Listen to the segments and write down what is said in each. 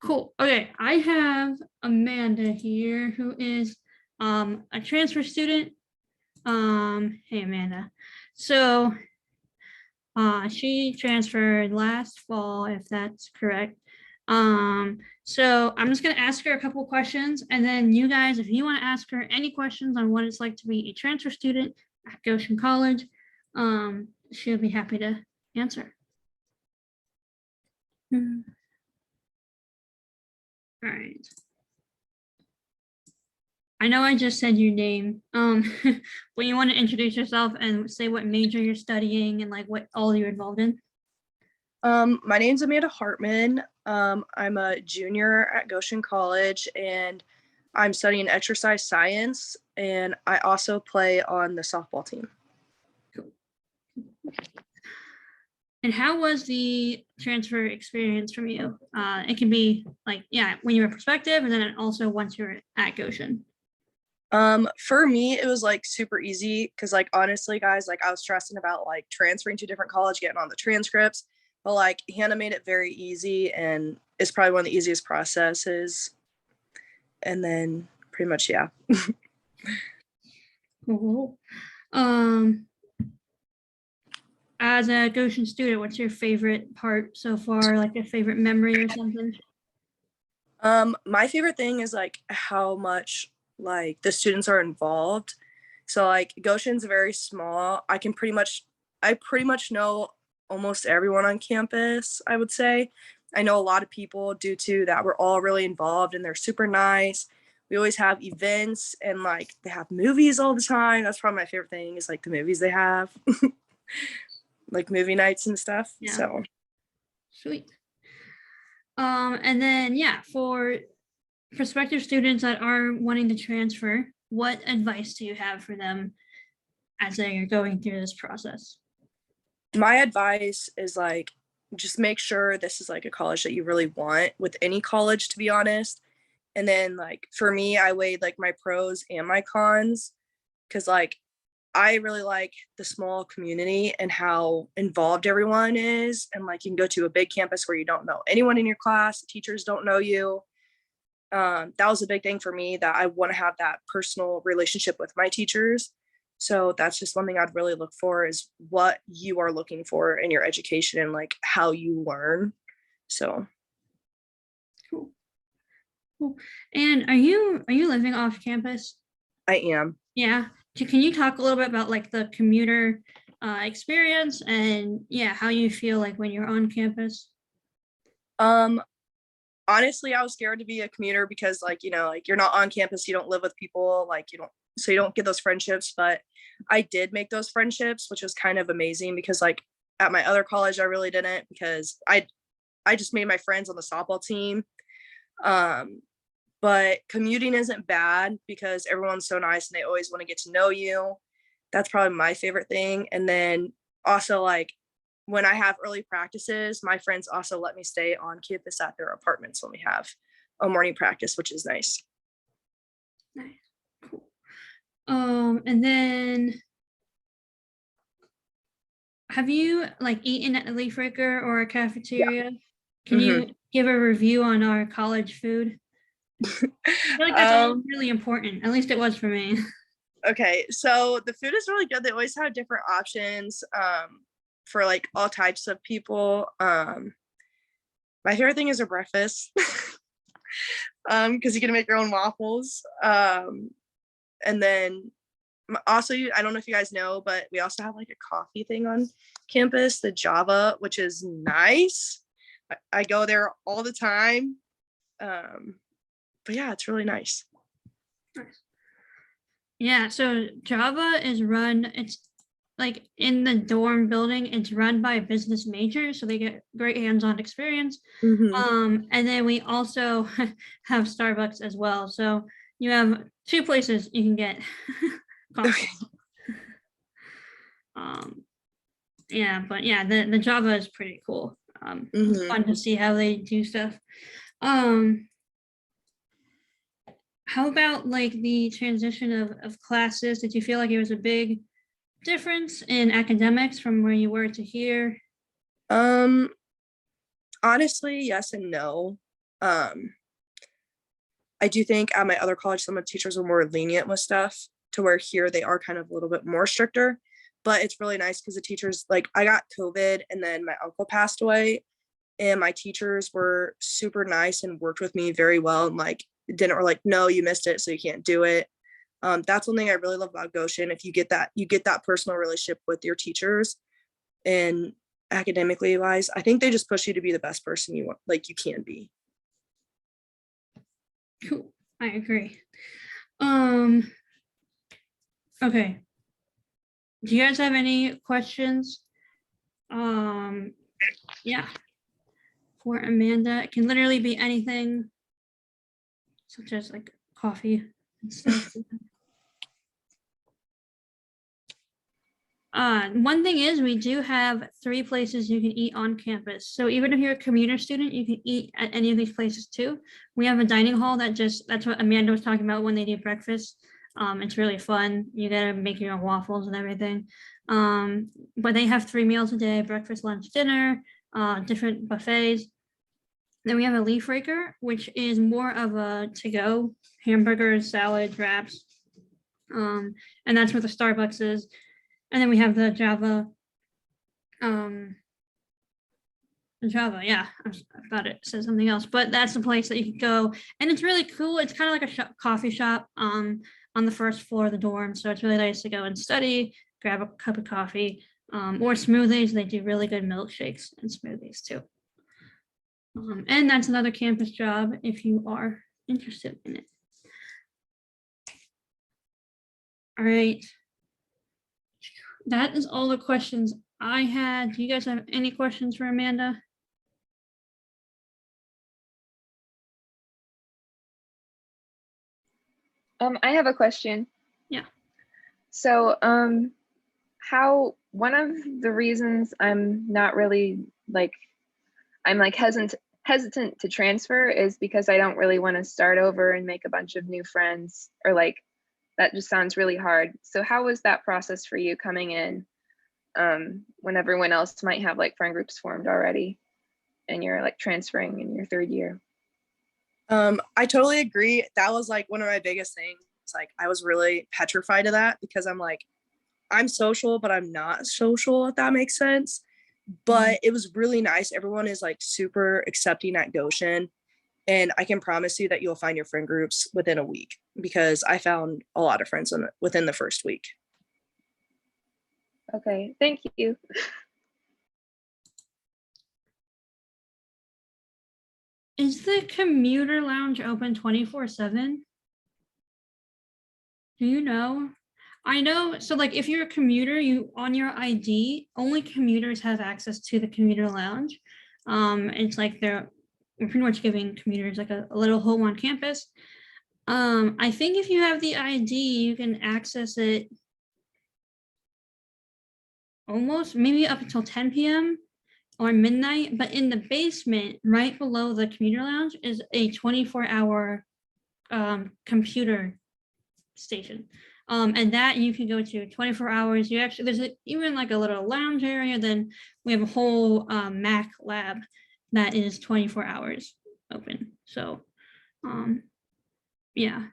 Cool. Okay, I have Amanda here who is a transfer student. Hey Amanda. So she transferred last fall, if that's correct. So I'm just gonna ask her a couple questions, and then you guys, if you want to ask her any questions on what it's like to be a transfer student at Goshen College, she'll be happy to answer. All right. I know I just said your name, but you want to introduce yourself and say what major you're studying and like what all you're involved in? My name's Amanda Hartman. I'm a junior at Goshen College and I'm studying exercise science, and I also play on the softball team. And how was the transfer experience from you? It can be like, yeah, when you were prospective, and then also once you're at Goshen. For me, it was like super easy because, like, honestly, guys, like I was stressing about like transferring to a different college, getting on the transcripts, but like Hannah made it very easy, and it's probably one of the easiest processes. And then pretty much, yeah. Cool. As a Goshen student, what's your favorite part so far? Like a favorite memory or something? My favorite thing is like how much like the students are involved. So like Goshen's very small. I pretty much know almost everyone on campus, I would say. I know a lot of people due to that we're all really involved and they're super nice. We always have events and like they have movies all the time. That's probably my favorite thing is like the movies they have. Like movie nights and stuff. Yeah. So Sweet. And then yeah, for prospective students that are wanting to transfer, what advice do you have for them as they're going through this process? my advice is like just make sure this is like a college that you really want with any college, to be honest. And then like for me, I weighed like my pros and my cons because like I really like the small community and how involved everyone is. And like you can go to a big campus where you don't know anyone in your class, the teachers don't know you. That was a big thing for me, that I want to have that personal relationship with my teachers. So that's just one thing I'd really look for is what you are looking for in your education and like how you learn. So Cool. Cool. And are you living off campus? I am. Yeah. Can you talk a little bit about like the commuter experience and yeah, how you feel like when you're on campus? Um, Honestly, I was scared to be a commuter because like, like you're not on campus, you don't live with people, like you don't get those friendships, but I did make those friendships, which was kind of amazing because like at my other college I really didn't because I just made my friends on the softball team. But commuting isn't bad because everyone's so nice and they always want to get to know you. That's probably my favorite thing. And then also like when I have early practices, my friends also let me stay on campus at their apartments when we have a morning practice, which is nice. Nice. Cool. And then have you like eaten at a Leaf Raker or a cafeteria? Can you give a review on our college food? I feel like that's all really important. At least it was for me. Okay, so the food is really good. They always have different options for like all types of people. My favorite thing is their breakfast because you can make your own waffles. And then also, I don't know if you guys know, but we also have like a coffee thing on campus, the Java, which is nice. I go there all the time. But yeah, it's really nice. Yeah, so Java is run, it's like in the dorm building, it's run by business majors, so they get great hands-on experience. And then we also have Starbucks as well. So you have two places you can get coffee. Yeah, but yeah, the Java is pretty cool. It's fun to see how they do stuff. How about like the transition of classes? Did you feel like it was a big difference in academics from where you were to here? Honestly, yes and no. I do think at my other college, some of the teachers were more lenient with stuff to where here they are kind of a little bit more stricter. But it's really nice because the teachers, like I got COVID and then my uncle passed away, and my teachers were super nice and worked with me very well, and like didn't were like, no, you missed it, so you can't do it. That's one thing I really love about Goshen. If you get that personal relationship with your teachers, and academically wise, I think they just push you to be the best person you want, like you can be. Cool. I agree. Okay. Do you guys have any questions? Yeah. For Amanda, it can literally be anything, such as like coffee and stuff. One thing is we do have 3 places you can eat on campus. So even if you're a commuter student, you can eat at any of these places too. We have a dining hall that's what Amanda was talking about when they do breakfast. It's really fun. You gotta make your own waffles and everything. But they have 3 meals a day: breakfast, lunch, dinner, different buffets. Then we have a leaf raker, which is more of a to-go: hamburgers, salads, wraps. And that's where the Starbucks is. And then we have the Java. Yeah, I thought it said something else, but that's the place that you can go, and it's really cool. It's kind of like a coffee shop on the first floor of the dorm, so it's really nice to go and study, grab a cup of coffee, or smoothies. They do really good milkshakes and smoothies too. And that's another campus job if you are interested in it. All right. That is all the questions I had. Do you guys have any questions for Amanda? I have a question. Yeah. So, one of the reasons I'm not really like, I'm like hesitant to transfer is because I don't really want to start over and make a bunch of new friends, or like, that just sounds really hard. So how was that process for you coming in when everyone else might have like friend groups formed already and you're like transferring in your 3rd year? I totally agree. That was like one of my biggest things. Like I was really petrified of that because I'm like, I'm social, but I'm not social, if that makes sense. But it was really nice. Everyone is like super accepting at Goshen. And I can promise you that you'll find your friend groups within a week, because I found a lot of friends within the first week. Okay, thank you. Is the commuter lounge open 24/7? Do you know? I know, so like if you're a commuter, you on your ID, only commuters have access to the commuter lounge. It's like we're pretty much giving commuters like a little home on campus. I think if you have the ID, you can access it almost maybe up until 10 p.m. or midnight, but in the basement, right below the commuter lounge, is a 24-hour computer station. And that you can go to 24 hours. You actually, there's even like a little lounge area. Then we have a whole Mac lab that is 24 hours open. So, yeah.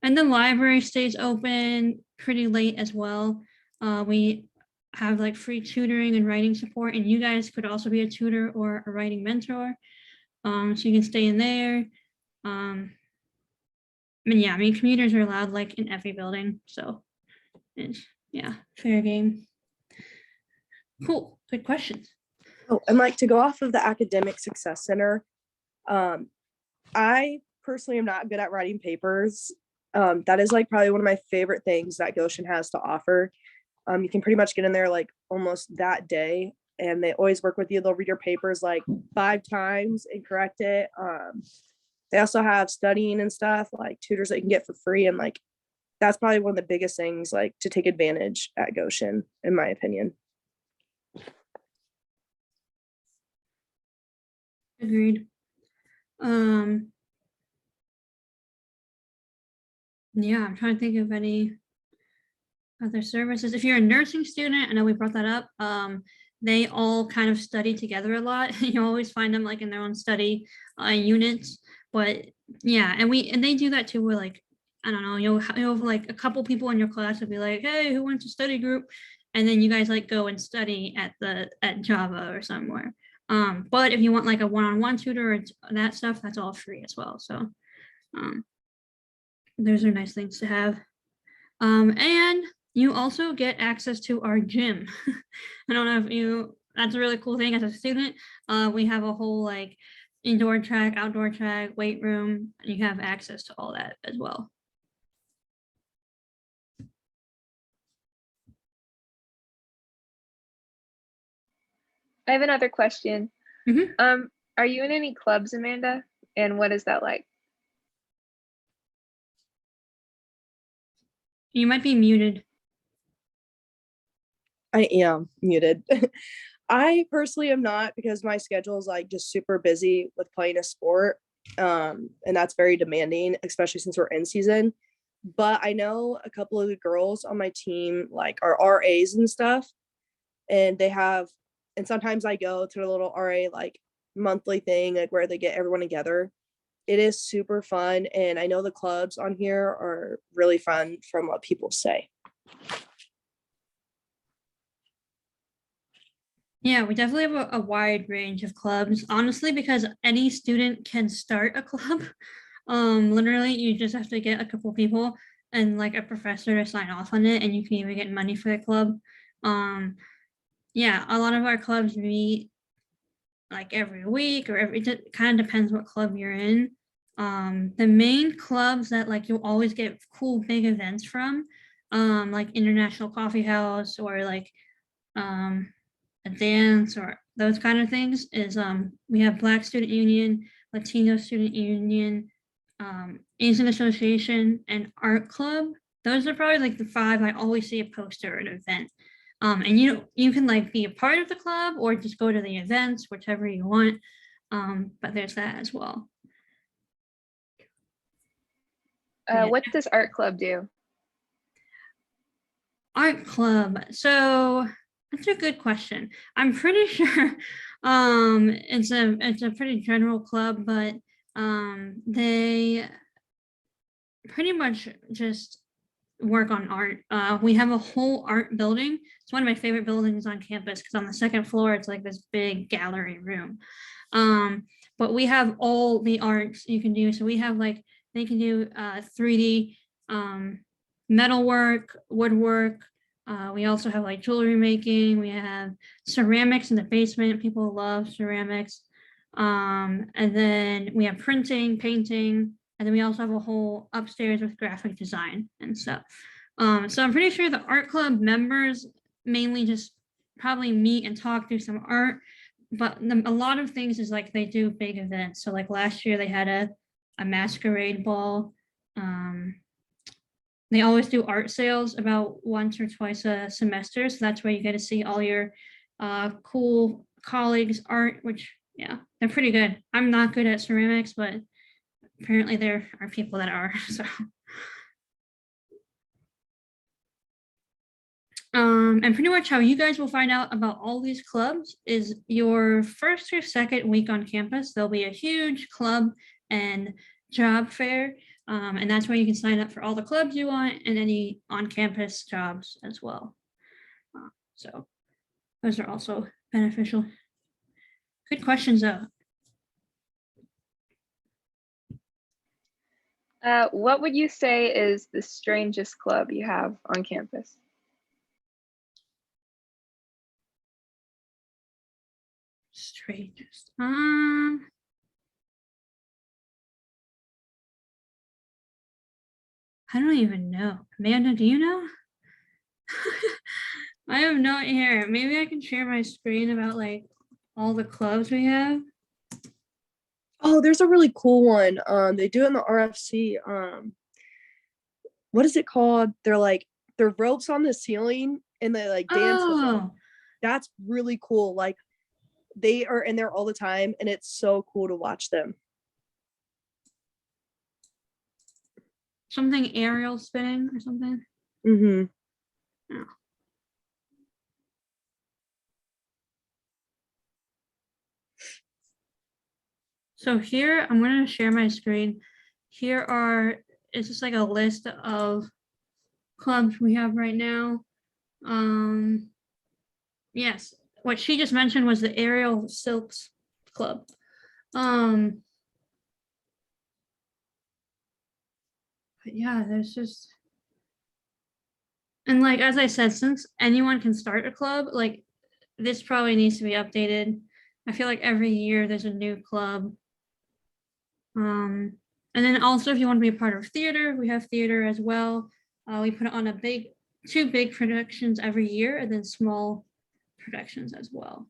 And the library stays open pretty late as well. We have like free tutoring and writing support, and you guys could also be a tutor or a writing mentor. So you can stay in there. Yeah, I mean, commuters are allowed like in every building, so it's, yeah, fair game. Cool, good questions. Oh, and like to go off of the Academic Success Center, I personally am not good at writing papers. That is like probably one of my favorite things that Goshen has to offer. You can pretty much get in there like almost that day, and they always work with you. They'll read your papers like 5 times and correct it. They also have studying and stuff, like tutors that you can get for free, and like that's probably one of the biggest things like to take advantage at Goshen, in my opinion. Agreed. Yeah, I'm trying to think of any other services. If you're a nursing student, I know we brought that up. they all kind of study together a lot. You always find them like in their own study units. But yeah, and they do that too. We're like, I don't know, you'll have like a couple people in your class will be like, hey, who wants a study group? And then you guys like go and study at Java or somewhere. But if you want like a one-on-one tutor or that stuff, that's all free as well. So those are nice things to have. And you also get access to our gym. I don't know if that's a really cool thing as a student. We have a whole like indoor track, outdoor track, weight room. You have access to all that as well. I have another question. Mhm. Are you in any clubs, Amanda? And what is that like? You might be muted. I am muted. I personally am not because my schedule is like just super busy with playing a sport. And that's very demanding, especially since we're in season. But I know a couple of the girls on my team like are RAs and stuff. And and sometimes I go to a little RA like monthly thing, like where they get everyone together. It is super fun. And I know the clubs on here are really fun from what people say. Yeah, we definitely have a wide range of clubs, honestly, because any student can start a club. Literally, you just have to get a couple people and like a professor to sign off on it, and you can even get money for the club. Um, yeah, a lot of our clubs meet like every week or it kind of depends what club you're in. The main clubs that like you'll always get cool big events from, like International Coffee House or like a dance or those kind of things is we have Black Student Union, Latino Student Union, Asian Association, and Art Club. Those are probably like the five I always see a poster or an event. And you can like be a part of the club or just go to the events, whichever you want. But there's that as well. Yeah. What does art club do? Art club. So that's a good question. I'm pretty sure it's a pretty general club, but they pretty much just work on art. We have a whole art building. It's one of my favorite buildings on campus because on the second floor it's like this big gallery room. But we have all the arts you can do. So we have like they can do 3D metalwork, woodwork. We also have like jewelry making. We have ceramics in the basement. People love ceramics. And then we have printing, painting, and then we also have a whole upstairs with graphic design and stuff. So I'm pretty sure the art club members mainly just probably meet and talk through some art, but a lot of things is like they do big events. So like last year they had a masquerade ball. They always do art sales about once or twice a semester. So that's where you get to see all your cool colleagues' art, which, yeah, they're pretty good. I'm not good at ceramics, but apparently there are people that are. So, and pretty much how you guys will find out about all these clubs is your first or second week on campus. There'll be a huge club and job fair. And that's where you can sign up for all the clubs you want and any on-campus jobs as well. So those are also beneficial. Good questions though. What would you say is the strangest club you have on campus? Strangest. I don't even know. Amanda, do you know? I have no idea. Maybe I can share my screen about like all the clubs we have. Oh, there's a really cool one. They do it in the RFC. What is it called? They're ropes on the ceiling and they like dance with them. Oh, That's really cool. Like they are in there all the time and it's so cool to watch them. something aerial spinning or something. Mm-hmm. Oh. So here, I'm gonna share my screen. Here are, it's just like a list of clubs we have right now. Yes, what she just mentioned was the Aerial Silks Club. But yeah, there's just, and like, as I said, since anyone can start a club, like this probably needs to be updated. I feel like every year there's a new club. And then also if you want to be a part of theater, we have theater as well. We put on two big productions every year and then small productions as well.